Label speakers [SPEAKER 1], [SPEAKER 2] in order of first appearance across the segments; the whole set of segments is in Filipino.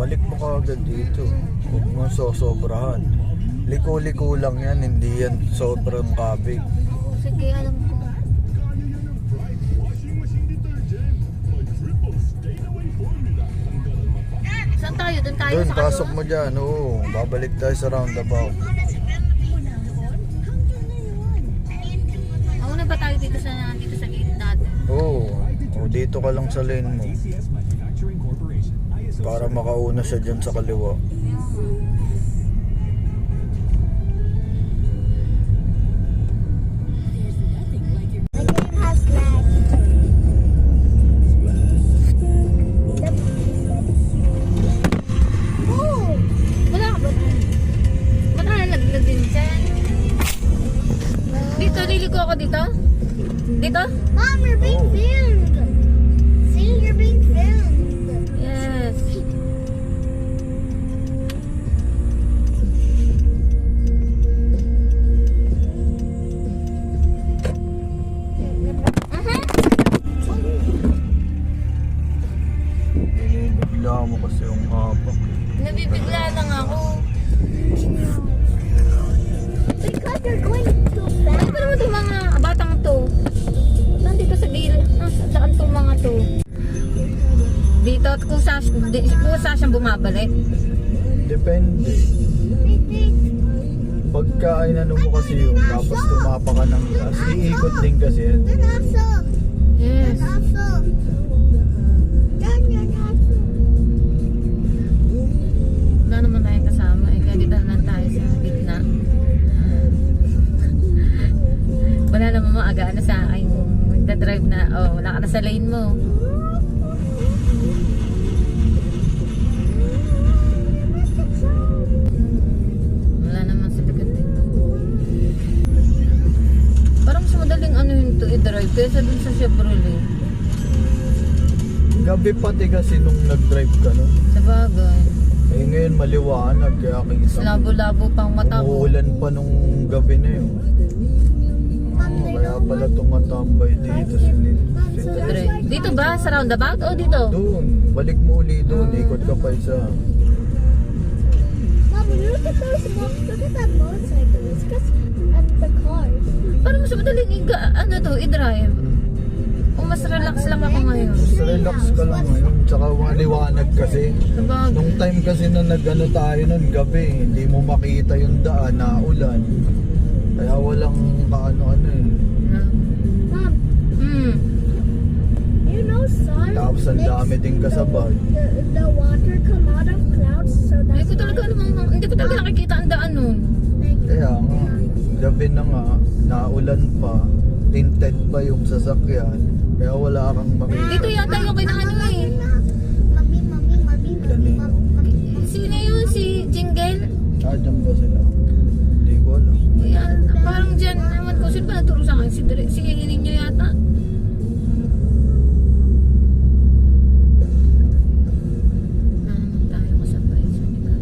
[SPEAKER 1] balik mo kaagad dito. Huwag mo sosobrahan. Liko-liko lang yan, hindi yan sobrang kabig.
[SPEAKER 2] Sige, alam ko. Saan tayo? Doon tayo
[SPEAKER 1] Doon,
[SPEAKER 2] sa
[SPEAKER 1] pasok
[SPEAKER 2] kaliwa?
[SPEAKER 1] mo dyan. Oo, babalik tayo sa roundabout.
[SPEAKER 2] Una ba tayo dito sa gitna?
[SPEAKER 1] Oo, dito ka lang sa lane mo. Para makauna siya dyan sa kaliwa.
[SPEAKER 2] Wala ka ba? Ba't nalaglag din dyan? Dito, liligo ako dito? Dito?
[SPEAKER 3] Mom, you're being filmed. See, you're being filmed.
[SPEAKER 2] Yes.
[SPEAKER 1] Binibigla mo kasi yung hapak.
[SPEAKER 2] Nabibigla lang ako.
[SPEAKER 3] Because you're going too
[SPEAKER 2] Ano
[SPEAKER 3] fast.
[SPEAKER 2] ba naman itong mga batang to? Nandito sa gilid. Saan itong mga to? Dito, kung saan siyang bumabalik.
[SPEAKER 1] Depende. Pagka inano mo kasi yung tapos tumapa ka ng gas, iikot din kasi yan.
[SPEAKER 3] Then also,
[SPEAKER 2] Yes.
[SPEAKER 3] also. Then you're also.
[SPEAKER 2] Wala naman tayong kasama. Kaya dito lang tayo sa gitna. Wala naman maagaan na sa akin. Magdadrive na. Oh, wala ka na sa lane mo. Wala naman sa likod dito. Parang mas madaling ano yun to i-drive kaysa dun sa Chevrolet.
[SPEAKER 1] Gabi pati kasi nung nag-drive ka no.
[SPEAKER 2] Sa bagay.
[SPEAKER 1] Eh ngayon maliwanag kaya kita mo.
[SPEAKER 2] Labo-labo pang mata ko.
[SPEAKER 1] Umuulan pa nung gabi na yun. Kaya pala tumatambay dito si
[SPEAKER 2] Dre. Dito ba? Sa roundabout o dito?
[SPEAKER 1] Doon, balik mo uli doon, ikot ka pa isa.
[SPEAKER 3] Mom, look at those. Look at that motorcycles. And the cars.
[SPEAKER 2] Parang mas madaling ano to, i-drive. O mas relax lang ako ngayon.
[SPEAKER 1] Mas relax ka lang ngayon, tsaka maliwanag kasi.
[SPEAKER 2] Sa bagay.
[SPEAKER 1] Nung time kasi na nag-ano tayo nun gabi, hindi mo makita yung daan na ulan. Kaya walang kaano-ano eh.
[SPEAKER 3] Mom, you know sun
[SPEAKER 1] Tapos ang dami din kasabay.
[SPEAKER 3] the water come out of clouds, so
[SPEAKER 2] Hindi
[SPEAKER 3] that's
[SPEAKER 2] ko talaga hindi ko talaga nakikita ang daan nun.
[SPEAKER 1] Kaya nga, gabi na nga, naulan pa, tinted pa yung sasakyan. Kaya wala kang makita.
[SPEAKER 2] Dito yata yung kinaano eh.
[SPEAKER 3] Mommy.
[SPEAKER 2] Sino yun? Si Jingle?
[SPEAKER 1] Diyan ba sila? Hindi ko alam.
[SPEAKER 2] Yan, parang dyan. Ewan ko, sino ba naturo sa akin? Si Ninyo yata. Naman tayo kasabay sa likod.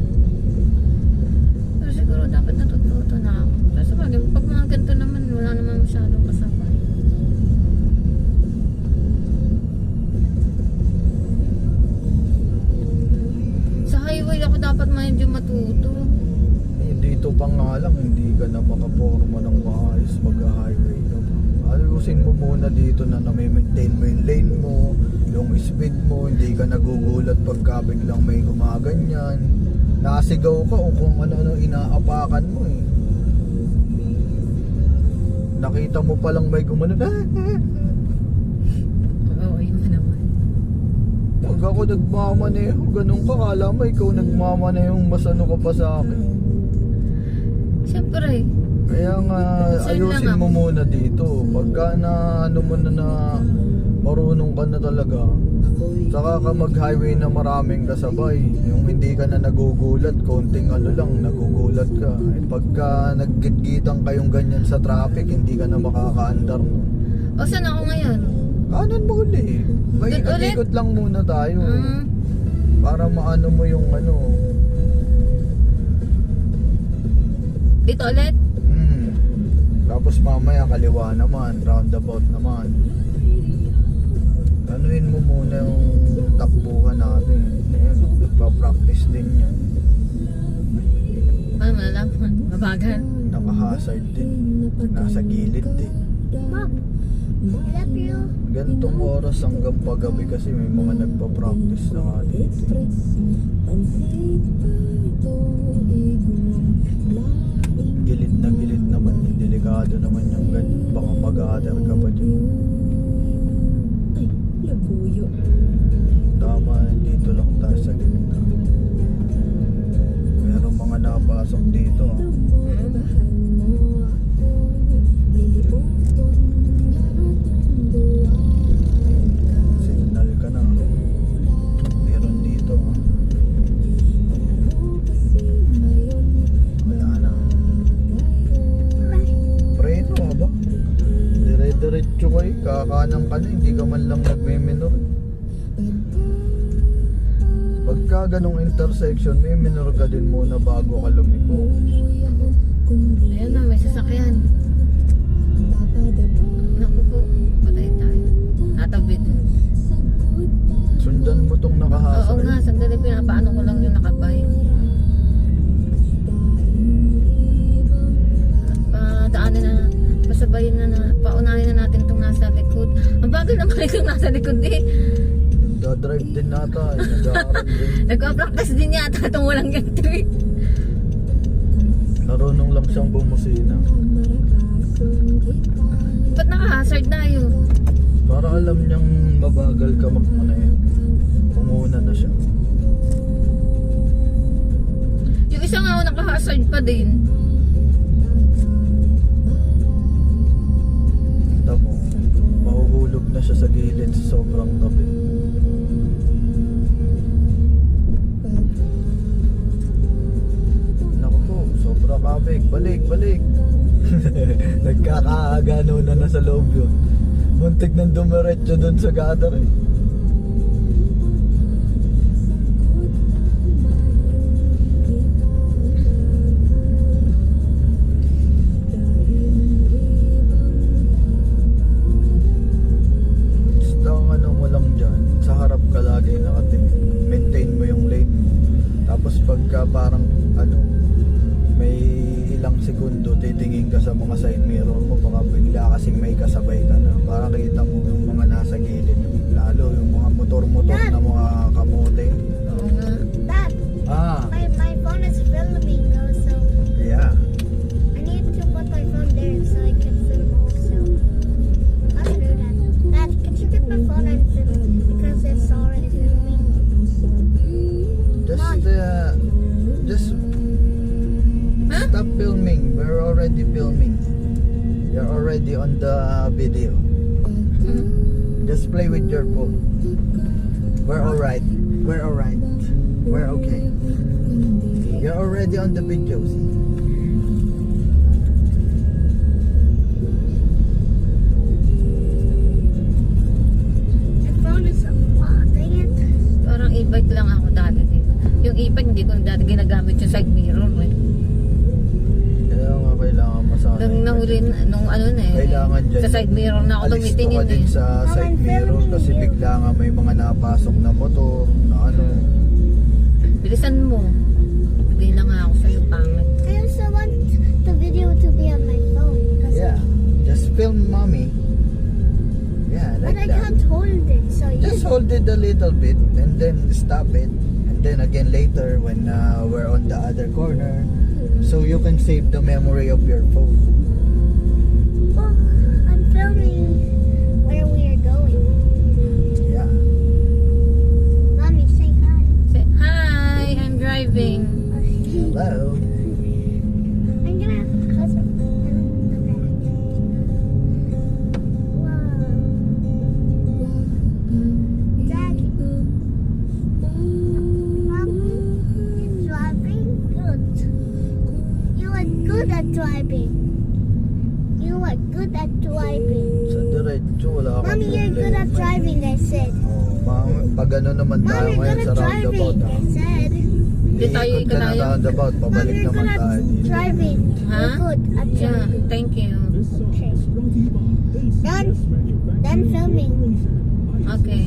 [SPEAKER 2] Pero siguro dapat natututo na ako. Pero sa bagay, pag mga ganito naman, wala naman masyadong kasabay. Sa highway ako dapat medyo matuto.
[SPEAKER 1] Eh, dito pa nga lang, hindi ka na makaporma ng maayos mag-highway ka pa. Ayusin mo muna dito na nami-maintain mo yung lane mo, yung speed mo, hindi ka nagugulat pagka biglang may gumaganyan. Nasigaw ka o kung ano-ano inaapakan mo eh. Nakita mo palang may gumano.
[SPEAKER 2] Oo, yun naman.
[SPEAKER 1] Pag ako nagmamaneho, ganun ka, kala mo ikaw nagmamaneho, mas ano ka pa sa akin.
[SPEAKER 2] Siyempre.
[SPEAKER 1] Kaya nga,
[SPEAKER 2] Same lang
[SPEAKER 1] ayusin mo
[SPEAKER 2] ako.
[SPEAKER 1] muna dito. Pagka na ano mo na marunong ka na talaga, saka ka mag-highway na maraming kasabay. Yung hindi ka na nagugulat, konting ano lang, nagugulat ka. Eh, pagka naggitgitan kayong ganyan sa traffic, hindi ka na makakaandar mo.
[SPEAKER 2] O, saan ako ngayon?
[SPEAKER 1] Kanan mo uli. May
[SPEAKER 2] Doon ulit?
[SPEAKER 1] ikot lang muna tayo.
[SPEAKER 2] Mm.
[SPEAKER 1] Para maano mo yung ano.
[SPEAKER 2] Dito ulit?
[SPEAKER 1] Tapos mamaya kaliwa naman, roundabout naman. Anuhin mo muna yung takbuhan natin. Ayan, nagpa-practice din yan.
[SPEAKER 2] Paano malalaman? Mabagal.
[SPEAKER 1] Naka-hazard din. Nasa gilid din.
[SPEAKER 3] Mom, I love you.
[SPEAKER 1] Gantong oras hanggang paggabi kasi may mga nagpa-practice na nga dito. Gilid na gilid naman. Delikado naman yung ganyan. Baka mag-a-other ka pa dyan. Tama, dito lang tayo sa gitna. Merong mga napasok dito. Signal ka na. Meron dito. Wala na. Preno ka ba? Dire-diretso kayo. Kakanan ka na. Hindi ka man lang nagme-minor. Pagka ganong intersection, may minor ka din muna bago ka lumiko.
[SPEAKER 2] Ayan na, may sasakyan. Naku po, patay tayo. Natawid.
[SPEAKER 1] Sundan mo tong
[SPEAKER 2] Oo
[SPEAKER 1] nakahasa.
[SPEAKER 2] nga, sandali pinapaano ko lang yung nakabay. Daanin na, pasabayin na, paunahin na natin itong nasa likod. Ang bagay naman itong nasa likod eh.
[SPEAKER 1] Nagdadrive din nata. Nag-aaral din.
[SPEAKER 2] Nagpa-practice din yata itong walang ganito eh.
[SPEAKER 1] Marunong lang siyang bumusina.
[SPEAKER 2] Ba't naka-hazard tayo?
[SPEAKER 1] Para alam niyang mabagal ka makmuna eh. Pumuna na siya.
[SPEAKER 2] Yung isa nga naka-hazard pa din.
[SPEAKER 1] Kita mo, mahuhulog na siya sa gilid sa sobrang tabi. Naku po, sobra kabig. Balik, balik. Nagkakaagano na nasa loob yun. Muntik nang dumiretso dun sa gutter eh. Basta ang ano mo lang dyan, sa harap ka lagi nakatingin. Maintain mo yung lane mo. Tapos pagka parang ano, may ilang segundo titingin ka sa mga side mirror mo, baka bigla kasing may kasabay ka na para kita mo yung mga nasa gilid, lalo yung mga motor-motor na mga kamote.
[SPEAKER 2] Oo nga.
[SPEAKER 3] Dad,
[SPEAKER 1] Ah,
[SPEAKER 3] my phone is filming though, so
[SPEAKER 1] yeah.
[SPEAKER 3] I need to put my phone there so I can film also. How to do that? Dad, could you get my phone and film because it's already filming?
[SPEAKER 1] Just
[SPEAKER 2] Huh?
[SPEAKER 1] stop filming. We're already filming. You're already on the video. Just play with your phone. We're alright. We're alright. We're okay. You're already on the video. See?
[SPEAKER 3] My phone is dang it.
[SPEAKER 2] Parang e-bike lang ako dati dito. Yung e-bike hindi ko dati ginagamit yung side mirror eh.
[SPEAKER 1] Kaya nga kailangan masanay.
[SPEAKER 2] Nung nahuli, nung ano na eh.
[SPEAKER 1] Kailangan dyan.
[SPEAKER 2] Sa side mirror na ako
[SPEAKER 1] Alisto
[SPEAKER 2] tumitingin
[SPEAKER 1] ka din
[SPEAKER 2] eh.
[SPEAKER 1] sa side mirror kasi bigla nga may mga napasok na motor na ano.
[SPEAKER 2] Bilisan mo. Hindi na nga ako sa'yo pangit.
[SPEAKER 3] I also want the video to be on my phone.
[SPEAKER 1] Yeah. Just film mommy. Yeah,
[SPEAKER 3] But
[SPEAKER 1] like
[SPEAKER 3] I
[SPEAKER 1] that.
[SPEAKER 3] can't hold it, so
[SPEAKER 1] Just hold it a little bit and then stop it. And then again later when we're on the other corner, so you can save the memory of your phone.
[SPEAKER 3] Oh, I'm filming where we are going.
[SPEAKER 1] Yeah.
[SPEAKER 3] Mommy, say hi.
[SPEAKER 2] Say, hi, I'm driving.
[SPEAKER 1] Hello.
[SPEAKER 3] I'm gonna close up the back. Wow. Daddy. Mommy, you're driving good. You are good at driving. You are good at driving.
[SPEAKER 1] Sa diretso wala kang
[SPEAKER 3] Mommy, you're good at driving, I said.
[SPEAKER 1] Pag ano naman tayo
[SPEAKER 3] Mommy, you're
[SPEAKER 1] ngayon
[SPEAKER 3] good
[SPEAKER 1] sa
[SPEAKER 3] at
[SPEAKER 1] roundabout.
[SPEAKER 3] driving, I said.
[SPEAKER 2] Hindi tayo
[SPEAKER 1] Iikot ka na
[SPEAKER 2] ikalayo.
[SPEAKER 1] roundabout,
[SPEAKER 3] Mommy,
[SPEAKER 1] pabalik
[SPEAKER 3] you're
[SPEAKER 1] naman
[SPEAKER 3] good
[SPEAKER 1] tayo
[SPEAKER 3] at
[SPEAKER 1] dito.
[SPEAKER 3] driving.
[SPEAKER 2] Huh?
[SPEAKER 3] You're good at
[SPEAKER 2] Yeah,
[SPEAKER 3] driving.
[SPEAKER 2] thank you.
[SPEAKER 3] Okay. Done filming.
[SPEAKER 2] Okay.